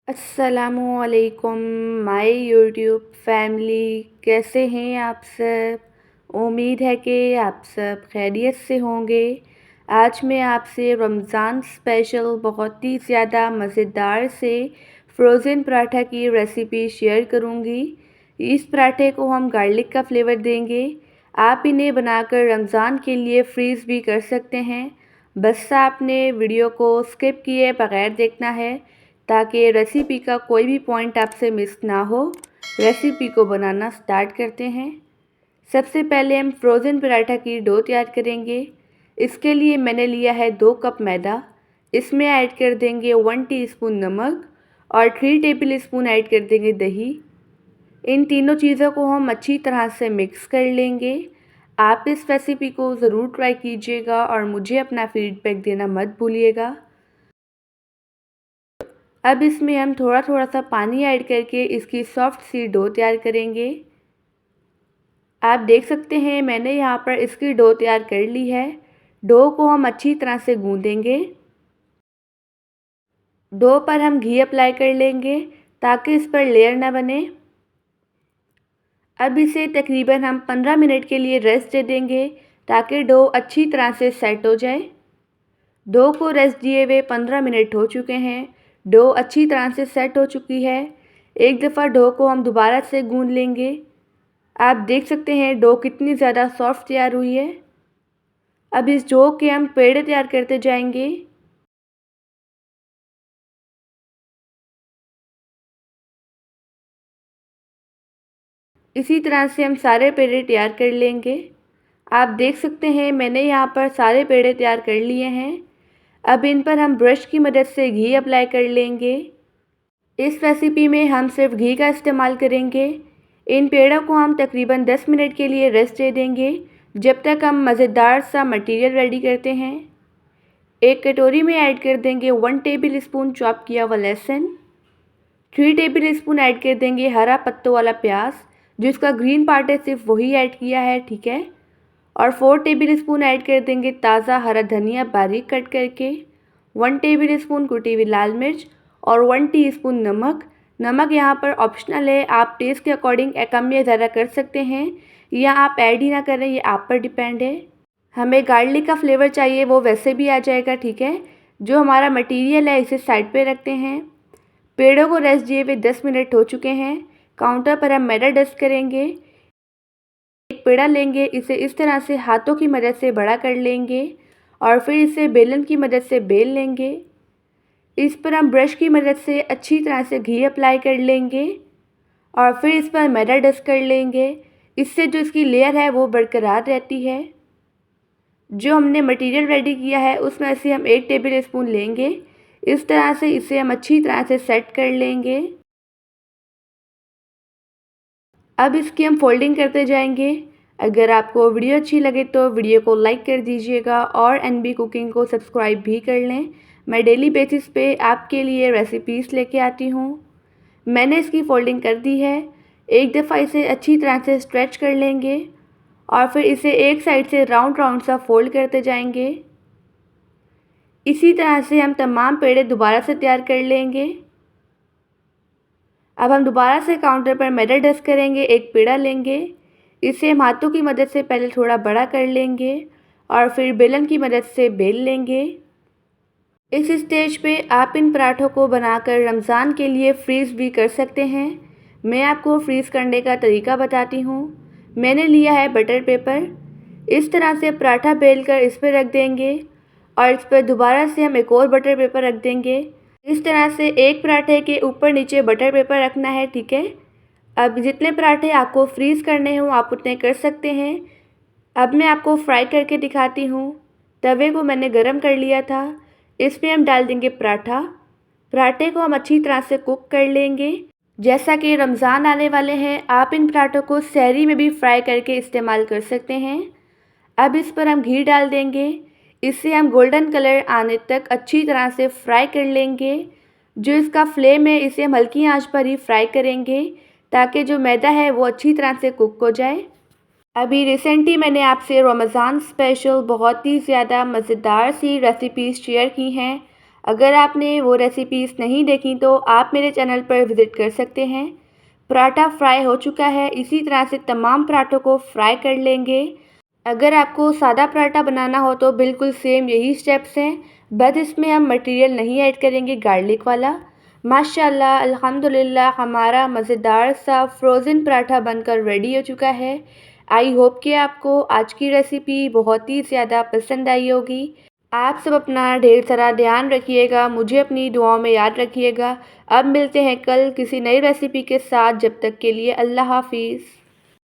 अस्सलामुअलैकुम my YouTube family. कैसे हैं आप सब? उम्मीद है कि आप सब खैरियत से होंगे। आज मैं आपसे रमज़ान स्पेशल बहुत ही ज़्यादा मज़ेदार से फ्रोज़न पराठा की रेसिपी शेयर करूंगी। इस पराठे को हम गार्लिक का फ्लेवर देंगे। आप इन्हें बनाकर रमज़ान के लिए फ्रीज़ भी कर सकते हैं। बस आपने वीडियो को स्किप किए बगैर देखना है ताकि रेसिपी का कोई भी पॉइंट आपसे मिस ना हो। रेसिपी को बनाना स्टार्ट करते हैं। सबसे पहले हम फ्रोज़न पराठा की डो तैयार करेंगे। इसके लिए मैंने लिया है 2 कप मैदा। इसमें ऐड कर देंगे 1 टीस्पून नमक और 3 टेबल स्पून ऐड कर देंगे दही। इन तीनों चीज़ों को हम अच्छी तरह से मिक्स कर लेंगे। आप इस रेसिपी को ज़रूर ट्राई कीजिएगा और मुझे अपना फीडबैक देना मत भूलिएगा। अब इसमें हम थोड़ा थोड़ा सा पानी ऐड करके इसकी सॉफ्ट सी डो तैयार करेंगे। आप देख सकते हैं मैंने यहाँ पर इसकी डो तैयार कर ली है। डो को हम अच्छी तरह से गूंदेंगे। डो पर हम घी अप्लाई कर लेंगे ताकि इस पर लेयर ना बने। अब इसे तकरीबन हम 15 मिनट के लिए रेस्ट दे देंगे ताकि डो अच्छी तरह से सेट हो जाए। डो को रेस्ट दिए हुए 15 मिनट हो चुके हैं। डो अच्छी तरह से सेट हो चुकी है। एक दफ़ा डो को हम दोबारा से गूंद लेंगे। आप देख सकते हैं डो कितनी ज़्यादा सॉफ्ट तैयार हुई है। अब इस डो के हम पेड़े तैयार करते जाएंगे। इसी तरह से हम सारे पेड़े तैयार कर लेंगे। आप देख सकते हैं मैंने यहाँ पर सारे पेड़े तैयार कर लिए हैं। अब इन पर हम ब्रश की मदद से घी अप्लाई कर लेंगे। इस रेसिपी में हम सिर्फ घी का इस्तेमाल करेंगे। इन पेड़ों को हम तकरीबन 10 मिनट के लिए रेस्ट दे देंगे जब तक हम मज़ेदार सा मटेरियल रेडी करते हैं। एक कटोरी में ऐड कर देंगे 1 टेबल स्पून चॉप किया हुआ लहसुन। 3 टेबल स्पून ऐड कर देंगे हरा पत्तों वाला प्याज, जिसका ग्रीन पार्ट है सिर्फ वही ऐड किया है, ठीक है। और 4 टेबल स्पून ऐड कर देंगे ताज़ा हरा धनिया बारीक कट करके। 1 टेबल स्पून कुटी हुई लाल मिर्च और 1 टीस्पून नमक। नमक यहाँ पर ऑप्शनल है, आप टेस्ट के अकॉर्डिंग कम या ज़्यादा कर सकते हैं या आप ऐड ही ना करें, ये आप पर डिपेंड है। हमें गार्लिक का फ्लेवर चाहिए वो वैसे भी आ जाएगा, ठीक है। जो हमारा मटेरियल है इसे साइड पे रखते हैं। पेड़ों को रेस्ट दिए हुए 10 मिनट हो चुके हैं। काउंटर पर हम मैदा डस्ट करेंगे। एक पेड़ा लेंगे, इसे इस तरह से हाथों की मदद से बड़ा कर लेंगे और फिर इसे बेलन की मदद से बेल लेंगे। इस पर हम ब्रश की मदद से अच्छी तरह से घी अप्लाई कर लेंगे और फिर इस पर मैदा डस्ट कर लेंगे। इससे जो इसकी लेयर है वो बरकरार रहती है। जो हमने मटेरियल रेडी किया है उसमें से हम 1 टेबल स्पून लेंगे। इस तरह से इसे हम अच्छी तरह से सेट कर लेंगे। अब इसकी हम फोल्डिंग करते जाएंगे। अगर आपको वीडियो अच्छी लगे तो वीडियो को लाइक कर दीजिएगा और एनबी कुकिंग को सब्सक्राइब भी कर लें। मैं डेली बेसिस पे आपके लिए रेसिपीज़ लेके आती हूँ। मैंने इसकी फोल्डिंग कर दी है। एक दफ़ा इसे अच्छी तरह से स्ट्रेच कर लेंगे और फिर इसे एक साइड से राउंड राउंड सा फोल्ड करते जाएंगे। इसी तरह से हम तमाम पेड़े दोबारा से तैयार कर लेंगे। अब हम दोबारा से काउंटर पर मैदा डस्ट करेंगे। एक पेड़ा लेंगे, इसे हम हाथों की मदद से पहले थोड़ा बड़ा कर लेंगे और फिर बेलन की मदद से बेल लेंगे। इस स्टेज पे आप इन पराठों को बनाकर रमज़ान के लिए फ्रीज़ भी कर सकते हैं। मैं आपको फ्रीज़ करने का तरीका बताती हूँ। मैंने लिया है बटर पेपर। इस तरह से पराठा बेल कर इस पर रख देंगे और इस पर दोबारा से हम एक और बटर पेपर रख देंगे। इस तरह से एक पराठे के ऊपर नीचे बटर पेपर रखना है, ठीक है। अब जितने पराठे आपको फ्रीज़ करने हों आप उतने कर सकते हैं। अब मैं आपको फ्राई करके दिखाती हूँ। तवे को मैंने गरम कर लिया था। इसमें हम डाल देंगे पराठा। पराठे को हम अच्छी तरह से कुक कर लेंगे। जैसा कि रमज़ान आने वाले हैं, आप इन पराठों को सहरी में भी फ्राई करके इस्तेमाल कर सकते हैं। अब इस पर हम घी डाल देंगे। इसे हम गोल्डन कलर आने तक अच्छी तरह से फ्राई कर लेंगे। जो इसका फ्लेम है इसे हम हल्की आंच पर ही फ्राई करेंगे ताकि जो मैदा है वो अच्छी तरह से कुक हो जाए। अभी रिसेंटली मैंने आपसे रमज़ान स्पेशल बहुत ही ज़्यादा मज़ेदार सी रेसिपीज़ शेयर की हैं। अगर आपने वो रेसिपीज़ नहीं देखी तो आप मेरे चैनल पर विज़िट कर सकते हैं। पराठा फ्राई हो चुका है, इसी तरह से तमाम पराठों को फ्राई कर लेंगे। अगर आपको सादा पराठा बनाना हो तो बिल्कुल सेम यही स्टेप्स हैं, बस इसमें हम मटेरियल नहीं ऐड करेंगे गार्लिक वाला। माशाल्लाह अल्हम्दुलिल्लाह हमारा मज़ेदार सा फ्रोज़न पराठा बनकर रेडी हो चुका है। आई होप कि आपको आज की रेसिपी बहुत ही ज़्यादा पसंद आई होगी। आप सब अपना ढेर सारा ध्यान रखिएगा, मुझे अपनी दुआओं में याद रखिएगा। अब मिलते हैं कल किसी नई रेसिपी के साथ, जब तक के लिए अल्लाह हाफ़िज़।